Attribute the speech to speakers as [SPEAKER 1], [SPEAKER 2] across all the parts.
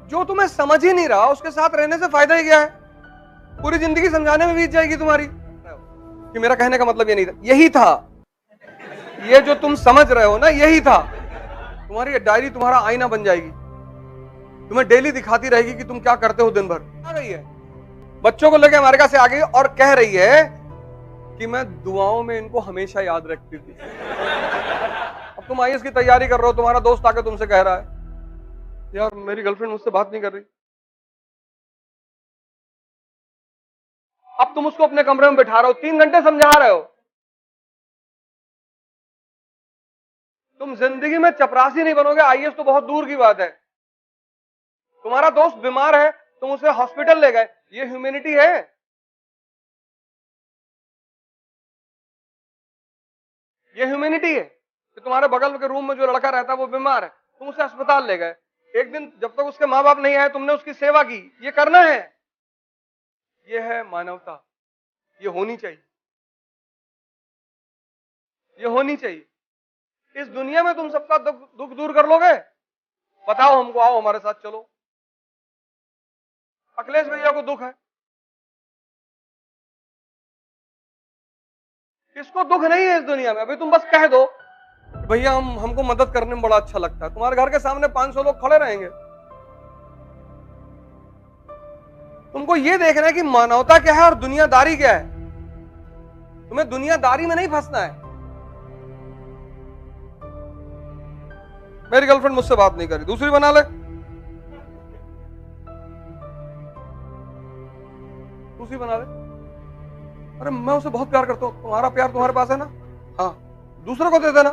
[SPEAKER 1] जो तुम्हें समझ ही नहीं रहा उसके साथ रहने से फायदा ही क्या है? पूरी जिंदगी समझाने में बीत जाएगी तुम्हारी कि मेरा कहने का मतलब ये नहीं था, यही था। ये जो तुम समझ रहे हो ना, यही था। तुम्हारी डायरी तुम्हारा आईना बन जाएगी, तुम्हें डेली दिखाती रहेगी कि तुम क्या करते हो दिन भर। आ गई है, बच्चों को लेकर अमेरिका से आ गई और कह रही है कि मैं दुआओं में इनको हमेशा याद रखती थी। अब तुम आईएएस की तैयारी कर रहे हो, तुम्हारा दोस्त आके तुमसे कह रहा है यार मेरी गर्लफ्रेंड मुझसे बात नहीं कर रही। अब तुम उसको अपने कमरे में बिठा रहे हो, 3 घंटे समझा रहे हो। तुम जिंदगी में चपरासी नहीं बनोगे, आईएएस तो बहुत दूर की बात है। तुम्हारा दोस्त बीमार है, तुम उसे हॉस्पिटल ले गए, ये ह्यूमैनिटी है? ये ह्यूमैनिटी है कि तुम्हारे बगल के रूम में जो लड़का रहता है वो बीमार है, तुम उसे अस्पताल ले गए, एक दिन जब तक उसके माँ बाप नहीं आए तुमने उसकी सेवा की। ये करना है, ये है मानवता। ये होनी चाहिए, ये होनी चाहिए। इस दुनिया में तुम सबका दुख दूर कर लोगे? बताओ हमको, आओ हमारे साथ चलो। अखिलेश भैया को दुख है, किसको दुख नहीं है इस दुनिया में? अभी तुम बस कह दो भैया हमको मदद करने में बड़ा अच्छा लगता है, तुम्हारे घर के सामने 500 लोग खड़े रहेंगे। तुमको ये देखना है कि मानवता क्या है और दुनियादारी क्या है। तुम्हें दुनियादारी में नहीं फंसना है। मेरी गर्लफ्रेंड मुझसे बात नहीं करी, दूसरी बना ले, दूसरी बना ले। अरे मैं उसे बहुत प्यार करता हूं, तुम्हारा प्यार तुम्हारे पास है ना, हाँ दूसरे को दे देना।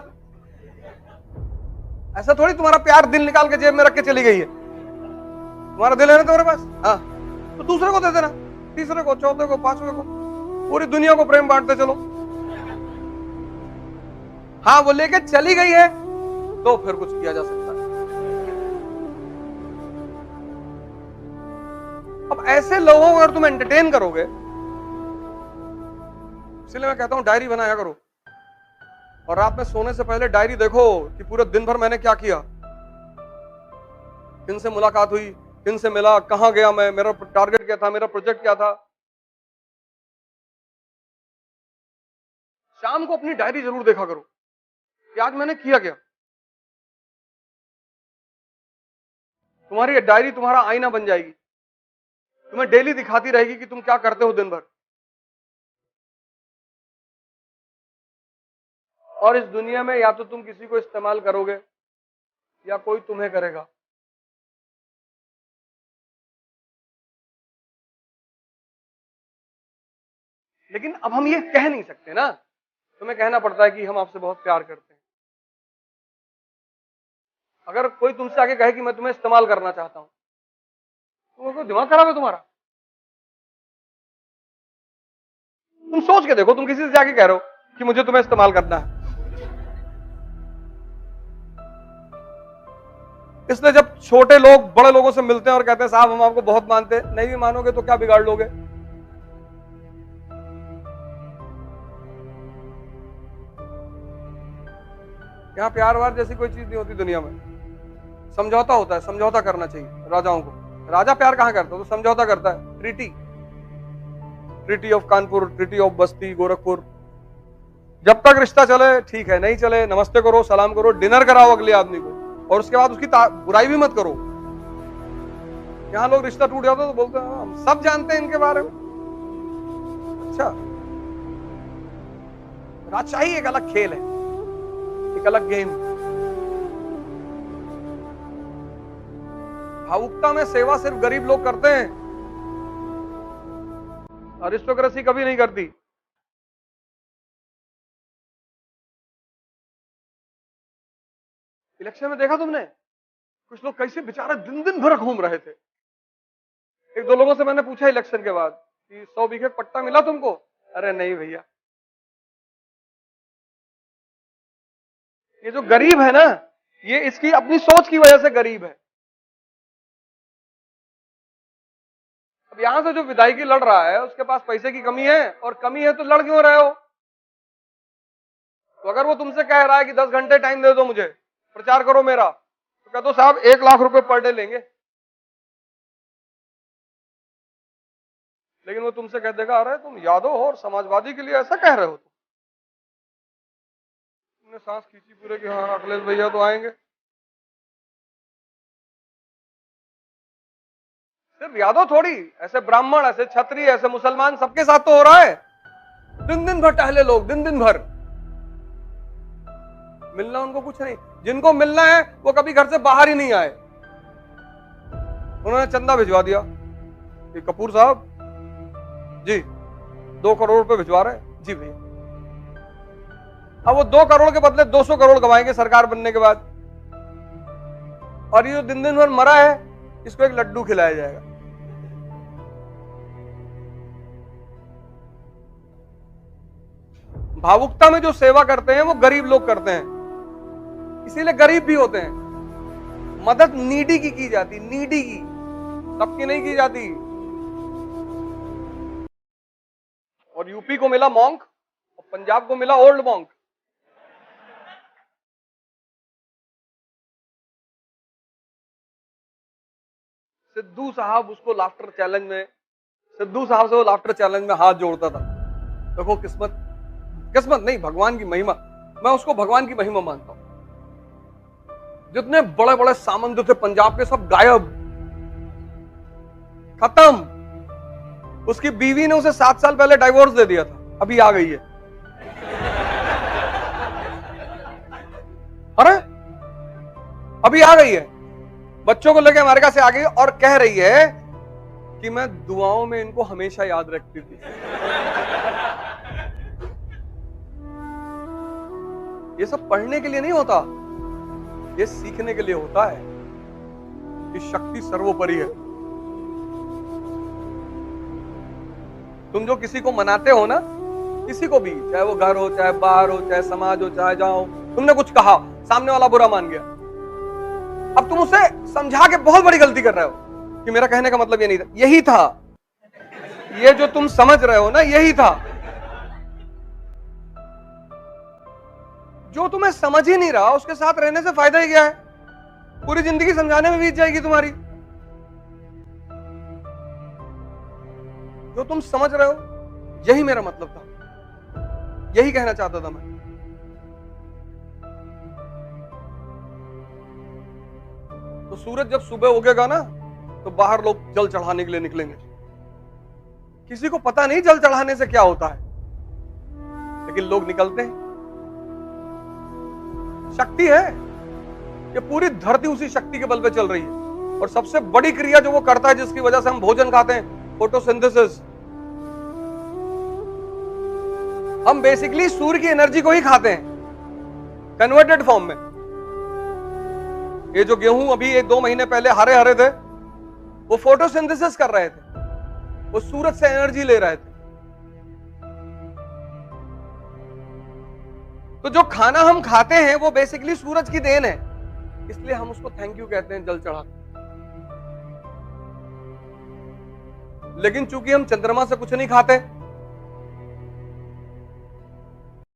[SPEAKER 1] ऐसा थोड़ी तुम्हारा प्यार दिल निकाल के जेब में रख के चली गई है। तुम्हारा दिल है ना तुम्हारे पास, हाँ तो दूसरे को दे देना, तीसरे को, चौथे को, पांचवे को, पूरी दुनिया को प्रेम बांटते चलो। हाँ वो लेके चली गई है तो फिर कुछ किया जा सकता है। अब ऐसे लोगों को अगर तुम एंटरटेन करोगे, इसलिए मैं कहता हूं डायरी बनाया करो, और रात में सोने से पहले डायरी देखो कि पूरे दिन भर मैंने क्या किया, किन से मुलाकात हुई, किन से मिला, कहां गया मैं, मेरा टारगेट क्या था, मेरा प्रोजेक्ट क्या था। शाम को अपनी डायरी जरूर देखा करो कि आज मैंने किया क्या। तुम्हारी डायरी तुम्हारा आईना बन जाएगी, तुम्हें डेली दिखाती रहेगी कि तुम क्या करते हो दिन भर। और इस दुनिया में या तो तुम किसी को इस्तेमाल करोगे या कोई तुम्हें करेगा। लेकिन अब हम ये कह नहीं सकते ना, तुम्हें कहना पड़ता है कि हम आपसे बहुत प्यार करते हैं। अगर कोई तुमसे आके कहे कि मैं तुम्हें इस्तेमाल करना चाहता हूं, तो दिमाग खराब है तुम्हारा? तुम सोच के देखो, तुम किसी से जाके कह रहे हो कि मुझे तुम्हें इस्तेमाल करना है। इसलिए जब छोटे लोग बड़े लोगों से मिलते हैं और कहते हैं साहब हम आपको बहुत मानते हैं, नहीं भी मानोगे तो क्या बिगाड़ लोगे? यहां प्यार वार जैसी कोई चीज नहीं होती दुनिया में, समझौता होता है, समझौता करना चाहिए राजाओं को। राजा प्यार कहां करता है? तो समझौता करता है, treaty, treaty of Kanpur, treaty of बस्ती, गोरखपुर। जब तक रिश्ता चले ठीक है, नहीं चले नमस्ते करो, सलाम करो, डिनर कराओ अगले आदमी को, और उसके बाद उसकी बुराई भी मत करो। यहां लोग रिश्ता टूट जाता तो बोलते हैं हम सब जानते हैं इनके बारे में। अच्छा, राजशाही एक अलग खेल है, एक अलग गेम। भावुकता में सेवा सिर्फ गरीब लोग करते हैं, अरिस्टोक्रेसी कभी नहीं करती। इलेक्शन में देखा तुमने कुछ लोग कैसे बेचारे दिन दिन भर घूम रहे थे। एक दो लोगों से मैंने पूछा इलेक्शन के बाद कि 100 बीघे पट्टा मिला तुमको? अरे नहीं भैया। ये जो गरीब है ना, ये इसकी अपनी सोच की वजह से गरीब है। अब यहां से जो विधायकी लड़ रहा है उसके पास पैसे की कमी है, और कमी है तो लड़ क्यों रहे हो? तो अगर वो तुमसे कह रहा है कि 10 घंटे टाइम दे दो मुझे, प्रचार करो मेरा, तो कह दो साहब 1 लाख रुपए पर डे लेंगे। लेकिन वो तुमसे कह देगा अरे तुम यादव हो और समाजवादी के लिए ऐसा कह रहे हो। तुमने सांस खींची पूरे कि हाँ अखिलेश भैया तो आएंगे। सिर्फ यादव थोड़ी, ऐसे ब्राह्मण, ऐसे क्षत्रिय, ऐसे मुसलमान, सबके साथ तो हो रहा है। दिन दिन भर टहले लोग, दिन दिन भर मिलना उनको कुछ नहीं। जिनको मिलना है वो कभी घर से बाहर ही नहीं आए। उन्होंने चंदा भिजवा दिया कि कपूर साहब जी 2 करोड़ रुपए भिजवा रहे हैं। जी भैया। अब वो 2 करोड़ के बदले 200 करोड़ कमाएंगे सरकार बनने के बाद। और ये दिन दिन भर मरा है, इसको एक लड्डू खिलाया जाएगा। भावुकता में जो सेवा करते हैं वो गरीब लोग करते हैं, इसीलिए गरीब भी होते हैं। मदद नीडी की जाती, नीडी की, सबकी नहीं की जाती। और यूपी को मिला मॉन्क और पंजाब को मिला ओल्ड मॉन्क। सिद्धू साहब उसको लाफ्टर चैलेंज में, सिद्धू साहब से वो लाफ्टर चैलेंज में हाथ जोड़ता था। देखो किस्मत, किस्मत नहीं भगवान की महिमा। मैं उसको भगवान की महिमा मानता हूं। जितने बड़े बड़े सामंत थे पंजाब के, सब गायब, खत्म। उसकी बीवी ने उसे 7 साल पहले डाइवोर्स दे दिया था, अभी आ गई है। अरे अभी आ गई है, बच्चों को लेकर अमेरिका से आ गई और कह रही है कि मैं दुआओं में इनको हमेशा याद रखती थी। ये सब पढ़ने के लिए नहीं होता, ये सीखने के लिए होता है कि शक्ति सर्वोपरि है। तुम जो किसी को मनाते हो ना, किसी को भी, चाहे वो घर हो, चाहे बाहर हो, चाहे समाज हो, चाहे जहां हो, तुमने कुछ कहा, सामने वाला बुरा मान गया। अब तुम उसे समझा के बहुत बड़ी गलती कर रहे हो कि मेरा कहने का मतलब ये नहीं था। यही था, ये जो तुम समझ रहे हो ना, यही था। जो तुम्हें समझ ही नहीं रहा उसके साथ रहने से फायदा ही क्या है? पूरी जिंदगी समझाने में बीत जाएगी तुम्हारी। जो तुम समझ रहे हो, यही मेरा मतलब था, यही कहना चाहता था मैं। तो सूरज जब सुबह उगेगा ना, तो बाहर लोग जल चढ़ाने के लिए निकलेंगे। किसी को पता नहीं जल चढ़ाने से क्या होता है, लेकिन लोग निकलते हैं। शक्ति है, ये पूरी धरती उसी शक्ति के बल पे चल रही है। और सबसे बड़ी क्रिया जो वो करता है, जिसकी वजह से हम भोजन खाते हैं, फोटोसिंथेसिस। हम बेसिकली सूर्य की एनर्जी को ही खाते हैं, कन्वर्टेड फॉर्म में। ये जो गेहूं अभी 1-2 महीने पहले हरे हरे थे, वो फोटोसिंथेसिस कर रहे थे, वो सूरज से एनर्जी ले रहे थे। तो जो खाना हम खाते हैं वो बेसिकली सूरज की देन है, इसलिए हम उसको थैंक यू कहते हैं, जल चढ़ाते। लेकिन चूंकि हम चंद्रमा से कुछ नहीं खाते,